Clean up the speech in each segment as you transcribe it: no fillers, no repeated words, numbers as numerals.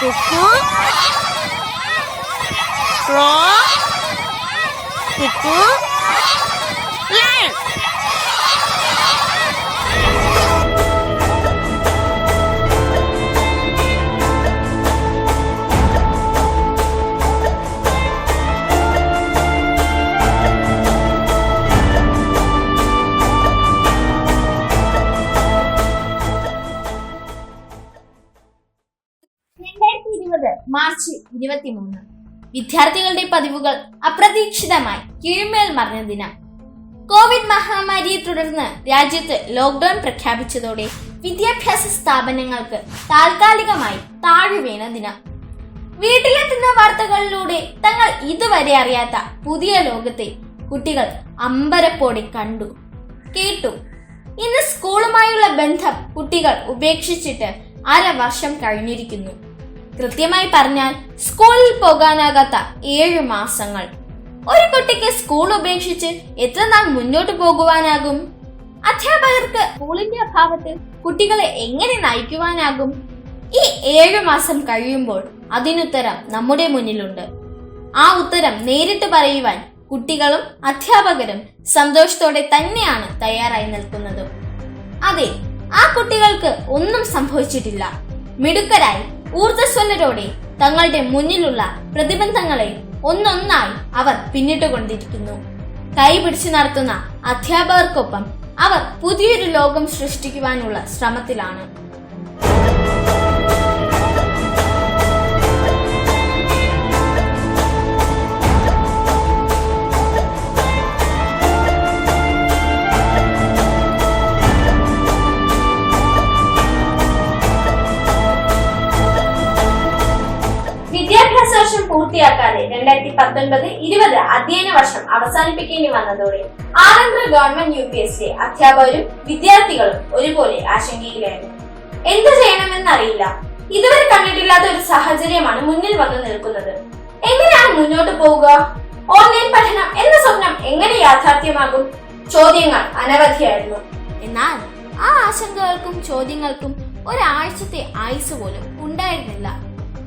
കുക്കു ക്രോ Kuku lion. March 23 വിദ്യാർത്ഥികളുടെ പതിവുകൾ അപ്രതീക്ഷിതമായി കീഴ്മേൽ മറിഞ്ഞ ദിനം. കോവിഡ് മഹാമാരിയെ തുടർന്ന് രാജ്യത്ത് ലോക്ക്ഡൌൺ പ്രഖ്യാപിച്ചതോടെ വിദ്യാഭ്യാസ സ്ഥാപനങ്ങൾക്ക് താൽക്കാലികമായി താഴ്വീണ ദിനം. വീട്ടിലെത്തുന്ന വാർത്തകളിലൂടെ തങ്ങൾ ഇതുവരെ അറിയാത്ത പുതിയ ലോകത്തെ കുട്ടികൾ അമ്പരപ്പോടെ കണ്ടു കേട്ടു. ഇന്ന് സ്കൂളുമായുള്ള ബന്ധം കുട്ടികൾ ഉപേക്ഷിച്ചിട്ട് അരവർഷം കഴിഞ്ഞിരിക്കുന്നു. കൃത്യമായി പറഞ്ഞാൽ സ്കൂളിൽ പോകാനാകാത്ത 7 മാസങ്ങൾ. ഒരു കുട്ടിക്ക് സ്കൂൾ ഉപേക്ഷിച്ച് എത്ര നാൾ മുന്നോട്ട് പോകുവാനാകും? അധ്യാപകർക്ക് സ്കൂളിന്റെ അഭാവത്തിൽ കുട്ടികളെ എങ്ങനെ നയിക്കുവാനാകും? ഈ 7 മാസം കഴിയുമ്പോൾ അതിനുത്തരം നമ്മുടെ മുന്നിലുണ്ട്. ആ ഉത്തരം നേരിട്ട് പറയുവാൻ കുട്ടികളും അധ്യാപകരും സന്തോഷത്തോടെ തന്നെയാണ് തയ്യാറായി നിൽക്കുന്നത്. അതെ, ആ കുട്ടികൾക്ക് ഒന്നും സംഭവിച്ചിട്ടില്ല. മിടുക്കരായി ഊർജ്ജസ്വലരോടെ തങ്ങളുടെ മുന്നിലുള്ള പ്രതിബന്ധങ്ങളെ ഒന്നൊന്നായി അവർ പിന്നിട്ടുകൊണ്ടിരിക്കുന്നു. കൈപിടിച്ചു നടത്തുന്ന അധ്യാപകർക്കൊപ്പം അവർ പുതിയൊരു ലോകം സൃഷ്ടിക്കുവാനുള്ള ശ്രമത്തിലാണ്. വിദ്യാഭ്യാസ വർഷം പൂർത്തിയാക്കാതെ 2019-20 അധ്യയന വർഷം അവസാനിപ്പിക്കേണ്ടി വന്നതോടെ ആലന്തൂർ ഗവൺമെന്റ് UPSC അധ്യാപകരും വിദ്യാർത്ഥികളും ഒരുപോലെ ആശങ്കയിലായിരുന്നു. എന്തു ചെയ്യണമെന്നറിയില്ല. ഇതുവരെ കണ്ടിട്ടില്ലാത്ത ഒരു സാഹചര്യമാണ് മുന്നിൽ വന്നു നിൽക്കുന്നത്. എങ്ങനെയാണ് മുന്നോട്ട് പോവുക? ഓൺലൈൻ പഠനം എന്ന സ്വപ്നം എങ്ങനെ യാഥാർത്ഥ്യമാകും? ചോദ്യങ്ങൾ അനവധിയായിരുന്നു. എന്നാൽ ആ ആശങ്കകൾക്കും ചോദ്യങ്ങൾക്കും ഒരാഴ്ചത്തെ ആയുസ് പോലും ഉണ്ടായിരുന്നില്ല.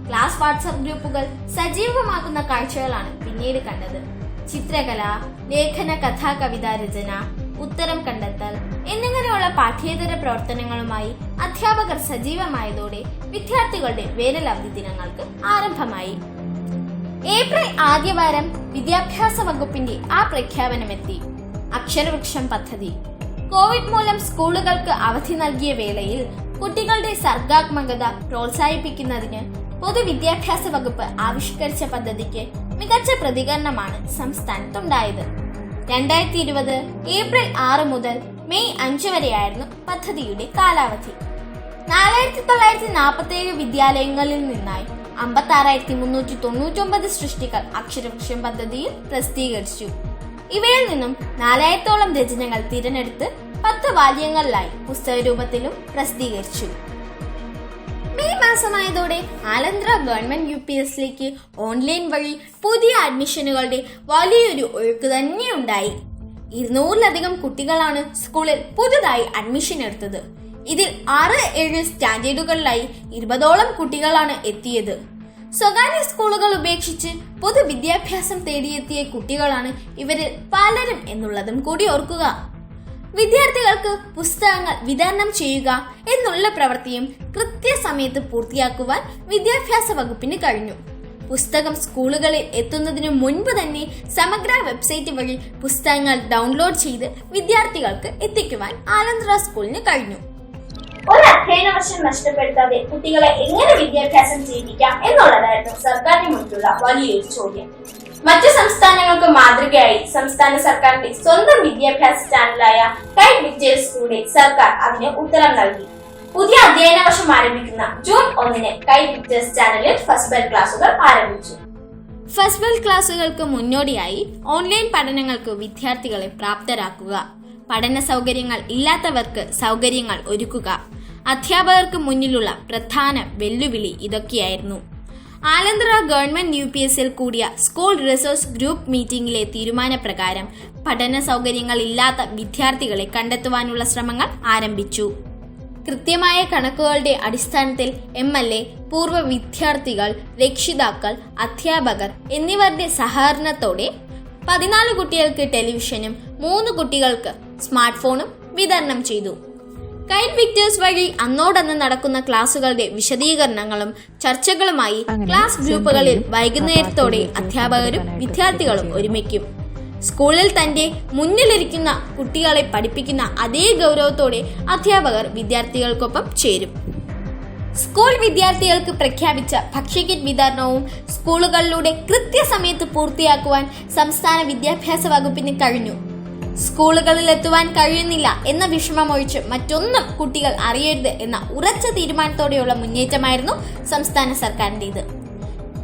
ക്ലാസ് വാട്സ്ആപ്പ് ഗ്രൂപ്പുകൾ സജീവമാകുന്ന കാഴ്ചകളാണ് പിന്നീട് കണ്ടത്. ചിത്രകല, ലേഖന, കഥാ, കവിതാ രചന, ഉത്തരം കണ്ടെത്തൽ എന്നിങ്ങനെയുള്ള പാഠ്യേതര പ്രവർത്തനങ്ങളുമായി അധ്യാപകർ സജീവമായതോടെ വിദ്യാർത്ഥികളുടെ വേനലവധി ദിനങ്ങൾക്ക് ആരംഭമായി. ഏപ്രിൽ ആദ്യവാരം വിദ്യാഭ്യാസ വകുപ്പിന്റെ ആ പ്രഖ്യാപനമെത്തി. അക്ഷരവൃക്ഷം പദ്ധതി. കോവിഡ് മൂലം സ്കൂളുകൾക്ക് അവധി നൽകിയ വേളയിൽ കുട്ടികളുടെ സർഗാത്മകത പ്രോത്സാഹിപ്പിക്കുന്നതിന് പൊതുവിദ്യാഭ്യാസ വകുപ്പ് ആവിഷ്കരിച്ച പദ്ധതിക്ക് മികച്ച പ്രതികരണമാണ് സംസ്ഥാനത്തുണ്ടായത്. 2020 ഏപ്രിൽ 6 മുതൽ മെയ് 5 വരെയായിരുന്നു പദ്ധതിയുടെ കാലാവധി. 4947 വിദ്യാലയങ്ങളിൽ നിന്നായി 56,399 സൃഷ്ടികൾ അക്ഷരവൃക്ഷം പദ്ധതിയിൽ പ്രസിദ്ധീകരിച്ചു. ഇവയിൽ നിന്നും 4000ഓളം രചനകൾ തിരഞ്ഞെടുത്ത് 10 വാല്യങ്ങളിലായി പുസ്തക രൂപത്തിലും പ്രസിദ്ധീകരിച്ചു. മെയ് മാസമായതോടെ ആലന്തൂർ ഗവൺമെന്റ് UPSCയിലേക്ക് ഓൺലൈൻ വഴി പുതിയ അഡ്മിഷനുകളുടെ വലിയൊരു ഒഴുക്ക് തന്നെ ഉണ്ടായി. 200-ലധികം കുട്ടികളാണ് സ്കൂളിൽ പുതുതായി അഡ്മിഷൻ എടുത്തത്. ഇതിൽ 6-7 സ്റ്റാൻഡേർഡുകളിലായി 20ഓളം കുട്ടികളാണ് എത്തിയത്. സ്വകാര്യ സ്കൂളുകൾ ഉപേക്ഷിച്ച് പൊതുവിദ്യാഭ്യാസം തേടിയെത്തിയ കുട്ടികളാണ് ഇവരിൽ പലരും എന്നുള്ളതും കൂടി ഓർക്കുക. വിദ്യാർത്ഥികൾക്ക് പുസ്തകങ്ങൾ വിതരണം ചെയ്യുക എന്നുള്ള പ്രവൃത്തിയും കൃത്യസമയത്ത് പൂർത്തിയാക്കുവാൻ വിദ്യാഭ്യാസ വകുപ്പിന് കഴിഞ്ഞു. പുസ്തകം സ്കൂളുകളിൽ എത്തുന്നതിനു മുൻപ് തന്നെ സമഗ്ര വെബ്സൈറ്റ് വഴി പുസ്തകങ്ങൾ ഡൗൺലോഡ് ചെയ്ത് വിദ്യാർത്ഥികൾക്ക് എത്തിക്കുവാൻ ആലന്തൂർ സ്കൂളിന് കഴിഞ്ഞു. ഒരു അധ്യയന വർഷം നഷ്ടപ്പെടുത്താതെ കുട്ടികളെ എങ്ങനെ വിദ്യാഭ്യാസം ചെയ്യിക്കാം എന്നുള്ളതായിരുന്നു സർക്കാരിന് മുന്നിലുള്ള വലിയൊരു ചോദ്യം. മറ്റു സംസ്ഥാനങ്ങൾക്ക് മാതൃകയായി സംസ്ഥാന സർക്കാരിന്റെ സ്വന്തം വിദ്യാഭ്യാസ ചാനലായ കൈറ്റ് വിക്ടേഴ്സിലൂടെ സർക്കാർ അതിന് ഉത്തരം നൽകി. പുതിയ അധ്യയന വർഷം ആരംഭിക്കുന്ന ജൂൺ 1 കൈറ്റ് വിക്ടേഴ്സ് ചാനലിൽ ഫസ്റ്റ് ബെൽ ക്ലാസുകൾ ആരംഭിച്ചു. ഫസ്റ്റ് ബെൽ ക്ലാസുകൾക്ക് മുന്നോടിയായി ഓൺലൈൻ പഠനങ്ങൾക്ക് വിദ്യാർത്ഥികളെ പ്രാപ്തരാക്കുക, പഠന സൗകര്യങ്ങൾ ഇല്ലാത്തവർക്ക് സൗകര്യങ്ങൾ ഒരുക്കുക, അധ്യാപകർക്ക് മുന്നിലുള്ള പ്രധാന വെല്ലുവിളി ഇതൊക്കെയായിരുന്നു. ആലന്തൂർ ഗവൺമെന്റ് UPSCയിൽ കൂടിയ സ്കൂൾ റിസോഴ്സ് ഗ്രൂപ്പ് മീറ്റിംഗിലെ തീരുമാനപ്രകാരം പഠന സൗകര്യങ്ങൾ ഇല്ലാത്ത വിദ്യാർത്ഥികളെ കണ്ടെത്തുവാനുള്ള ശ്രമങ്ങൾ ആരംഭിച്ചു. കൃത്യമായ കണക്കുകളുടെ അടിസ്ഥാനത്തിൽ MLA, പൂർവ്വ വിദ്യാർത്ഥികൾ, രക്ഷിതാക്കൾ, അധ്യാപകർ എന്നിവരുടെ സഹകരണത്തോടെ 14 കുട്ടികൾക്ക് ടെലിവിഷനും 3 കുട്ടികൾക്ക് സ്മാർട്ട് ഫോണും വിതരണം ചെയ്തു. കൈറ്റ് വിക്ടേഴ്സ് വഴി അന്നോടന്ന് നടക്കുന്ന ക്ലാസുകളുടെ വിശദീകരണങ്ങളും ചർച്ചകളുമായി ക്ലാസ് ഗ്രൂപ്പുകളിൽ വൈകുന്നേരത്തോടെ അധ്യാപകരും വിദ്യാർത്ഥികളും ഒരുമിക്കും. സ്കൂളിൽ തന്റെ മുന്നിലിരിക്കുന്ന കുട്ടികളെ പഠിപ്പിക്കുന്ന അതേ ഗൗരവത്തോടെ അധ്യാപകർ വിദ്യാർത്ഥികൾക്കൊപ്പം ചേരും. സ്കൂൾ വിദ്യാർത്ഥികൾക്ക് പ്രഖ്യാപിച്ച ഭക്ഷ്യക്കിറ്റ് വിതരണവും സ്കൂളുകളിലൂടെ കൃത്യസമയത്ത് പൂർത്തിയാക്കുവാൻ സംസ്ഥാന വിദ്യാഭ്യാസ വകുപ്പിന് കഴിഞ്ഞു. സ്കൂളുകളിൽ എത്തുവാൻ കഴിയുന്നില്ല എന്ന വിഷമമൊഴിച്ച് മറ്റൊന്നും കുട്ടികൾ അറിയരുത് എന്ന ഉറച്ച തീരുമാനത്തോടെയുള്ള മുന്നേറ്റമായിരുന്നു സംസ്ഥാന സർക്കാരിൻ്റെത്.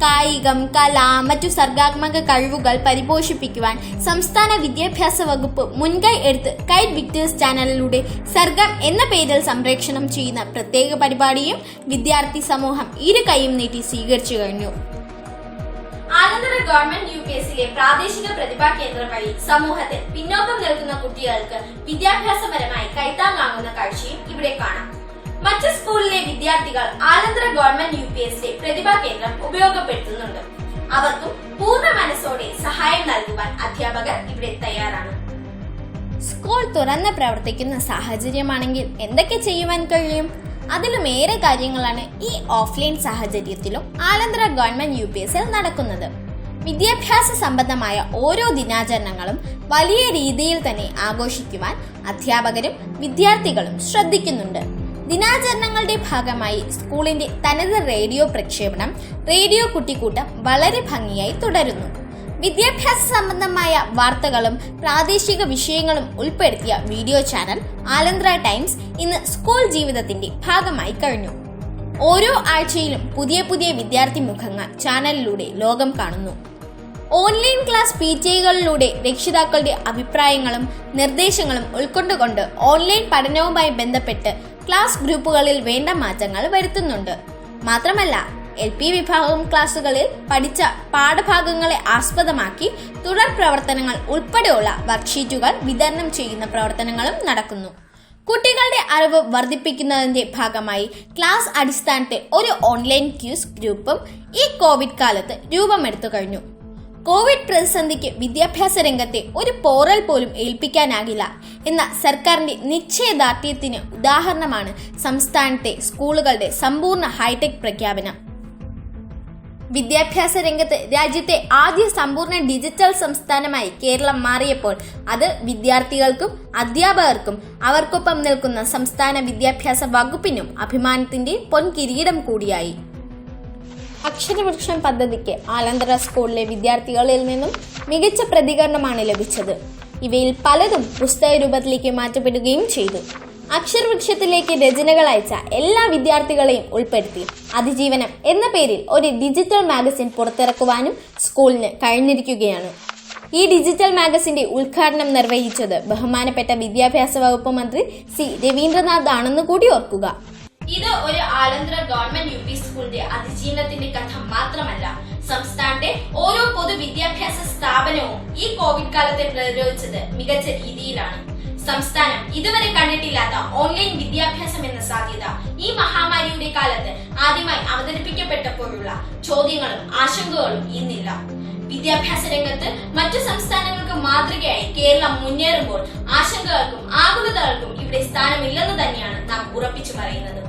കായികം, കല, മറ്റു സർഗാത്മക കഴിവുകൾ പരിപോഷിപ്പിക്കുവാൻ സംസ്ഥാന വിദ്യാഭ്യാസ വകുപ്പ് മുൻകൈ എടുത്ത് കൈറ്റ് വിക്ടേഴ്സ് ചാനലിലൂടെ സർഗം എന്ന പേരിൽ സംപ്രേഷണം ചെയ്യുന്ന പ്രത്യേക പരിപാടിയും വിദ്യാർത്ഥി സമൂഹം ഇരു കൈയും നീട്ടി സ്വീകരിച്ചു കഴിഞ്ഞു. ആലന്തറ ഗവൺമെന്റ് UPSലെ പ്രാദേശിക പ്രതിഭാ കേന്ദ്രം വഴി സമൂഹത്തിൽ പിന്നോക്കം നിൽക്കുന്ന കുട്ടികൾക്ക് വിദ്യാഭ്യാസപരമായി കൈത്താങ്ങാകുന്ന കാഴ്ചയും ഇവിടെ കാണാം. മറ്റ് സ്കൂളിലെ വിദ്യാർത്ഥികൾ ആലന്തറ ഗവൺമെന്റ് UPSലെ പ്രതിഭാ കേന്ദ്രം ഉപയോഗപ്പെടുത്തുന്നുണ്ട്. അവർക്കും പൂർണ്ണ മനസ്സോടെ സഹായം നൽകുവാൻ അധ്യാപകർ ഇവിടെ തയ്യാറാണ്. സ്കൂൾ തുറന്ന് പ്രവർത്തിക്കുന്ന സാഹചര്യമാണെങ്കിൽ എന്തൊക്കെ ചെയ്യുവാൻ കഴിയും? അതിലുമേറെ കാര്യങ്ങളാണ് ഈ ഓഫ്ലൈൻ സാഹചര്യത്തിലും ആലന്തറ ഗവൺമെന്റ് UPSൽ നടക്കുന്നത്. വിദ്യാഭ്യാസ സംബന്ധമായ ഓരോ ദിനാചരണങ്ങളും വലിയ രീതിയിൽ തന്നെ ആഘോഷിക്കുവാൻ അധ്യാപകരും വിദ്യാർത്ഥികളും ശ്രദ്ധിക്കുന്നുണ്ട്. ദിനാചരണങ്ങളുടെ ഭാഗമായി സ്കൂളിന്റെ തനത് റേഡിയോ പ്രക്ഷേപണം റേഡിയോ കുട്ടിക്കൂട്ടം വളരെ ഭംഗിയായി തുടരുന്നു. വിദ്യാഭ്യാസ സംബന്ധമായ വാർത്തകളും പ്രാദേശിക വിഷയങ്ങളും ഉൾപ്പെടുത്തിയ വീഡിയോ ചാനൽ ആലന്തറ ടൈംസ് ഇന്ന് സ്കൂൾ ജീവിതത്തിന്റെ ഭാഗമായി കഴിഞ്ഞു. ഓരോ ആഴ്ചയിലും പുതിയ പുതിയ വിദ്യാർത്ഥി മുഖങ്ങൾ ചാനലിലൂടെ ലോകം കാണുന്നു. ഓൺലൈൻ ക്ലാസ് PTAകളിലൂടെ രക്ഷിതാക്കളുടെ അഭിപ്രായങ്ങളും നിർദ്ദേശങ്ങളും ഉൾക്കൊണ്ടുകൊണ്ട് ഓൺലൈൻ പഠനവുമായി ബന്ധപ്പെട്ട് ക്ലാസ് ഗ്രൂപ്പുകളിൽ വേണ്ട മാറ്റങ്ങൾ വരുത്തുന്നുണ്ട്. മാത്രമല്ല LP വിഭാഗം ക്ലാസുകളിൽ പഠിച്ച പാഠഭാഗങ്ങളെ ആസ്പദമാക്കി തുടർ പ്രവർത്തനങ്ങൾ ഉൾപ്പെടെയുള്ള വർക്ക്ഷീറ്റുകൾ വിതരണം ചെയ്യുന്ന പ്രവർത്തനങ്ങളും നടക്കുന്നു. കുട്ടികളുടെ അറിവ് വർദ്ധിപ്പിക്കുന്നതിന്റെ ഭാഗമായി ക്ലാസ് അടിസ്ഥാനത്തിൽ ഒരു ഓൺലൈൻ ക്യൂസ് ഗ്രൂപ്പും ഈ കോവിഡ് കാലത്ത് രൂപമെടുത്തു കഴിഞ്ഞു. കോവിഡ് പ്രതിസന്ധിക്ക് വിദ്യാഭ്യാസ രംഗത്തെ ഒരു പോറൽ പോലും ഏൽപ്പിക്കാനാകില്ല എന്ന സർക്കാരിന്റെ നിശ്ചയദാർഢ്യത്തിന് ഉദാഹരണമാണ് സംസ്ഥാനത്തെ സ്കൂളുകളുടെ സമ്പൂർണ്ണ ഹൈടെക് പ്രഖ്യാപനം. വിദ്യാഭ്യാസ രംഗത്ത് രാജ്യത്തെ ആദ്യ സമ്പൂർണ്ണ ഡിജിറ്റൽ സംസ്ഥാനമായി കേരളം മാറിയപ്പോൾ അത് വിദ്യാർത്ഥികൾക്കും അധ്യാപകർക്കും അവർക്കൊപ്പം നിൽക്കുന്ന സംസ്ഥാന വിദ്യാഭ്യാസ വകുപ്പിനും അഭിമാനത്തിന്റെ പൊൻകിരീടം കൂടിയായി. അക്ഷരവൃക്ഷം പദ്ധതിക്ക് ആലന്തറ സ്കൂളിലെ വിദ്യാർത്ഥികളിൽ നിന്നും മികച്ച പ്രതികരണമാണ് ലഭിച്ചത്. ഇവയിൽ പലതും പുസ്തക രൂപത്തിലേക്ക് മാറ്റപ്പെടുകയും ചെയ്തു. അക്ഷരവൃക്ഷത്തിലേക്ക് രചനകൾ അയച്ച എല്ലാ വിദ്യാർത്ഥികളെയും ഉൾപ്പെടുത്തി അതിജീവനം എന്ന പേരിൽ ഒരു ഡിജിറ്റൽ മാഗസിൻ പുറത്തിറക്കുവാനും സ്കൂളിന് കഴിഞ്ഞിരിക്കുകയാണ്. ഈ ഡിജിറ്റൽ മാഗസിന്റെ ഉദ്ഘാടനം നിർവഹിച്ചത് ബഹുമാനപ്പെട്ട വിദ്യാഭ്യാസ വകുപ്പ് മന്ത്രി C. രവീന്ദ്രനാഥ് ആണെന്ന് കൂടി ഓർക്കുക. ഇത് ഒരു ആലന്തറ ഗവൺമെന്റ് UP സ്കൂളിന്റെ അതിജീവനത്തിന്റെ കഥ മാത്രമല്ല, സംസ്ഥാനത്തെ ഓരോ പൊതുവിദ്യാഭ്യാസ സ്ഥാപനവും ഈ കോവിഡ് കാലത്തെ പ്രതിരോധിച്ചത് മികച്ച രീതിയിലാണ്. സംസ്ഥാനം ഇതുവരെ കണ്ടിട്ടില്ലാത്ത ഓൺലൈൻ വിദ്യാഭ്യാസം എന്ന സാധ്യത ഈ മഹാമാരിയുടെ കാലത്ത് ആദ്യമായി അവതരിപ്പിക്കപ്പെട്ടപ്പോഴുള്ള ചോദ്യങ്ങളും ആശങ്കകളും ഇന്നില്ല. വിദ്യാഭ്യാസ രംഗത്ത് മറ്റു സംസ്ഥാനങ്ങൾക്ക് മാതൃകയായി കേരളം മുന്നേറുമ്പോൾ ആശങ്കകൾക്കും ആകുലതകൾക്കും ഇവിടെ സ്ഥാനമില്ലെന്ന് തന്നെയാണ് നാം ഉറപ്പിച്ചു പറയുന്നത്.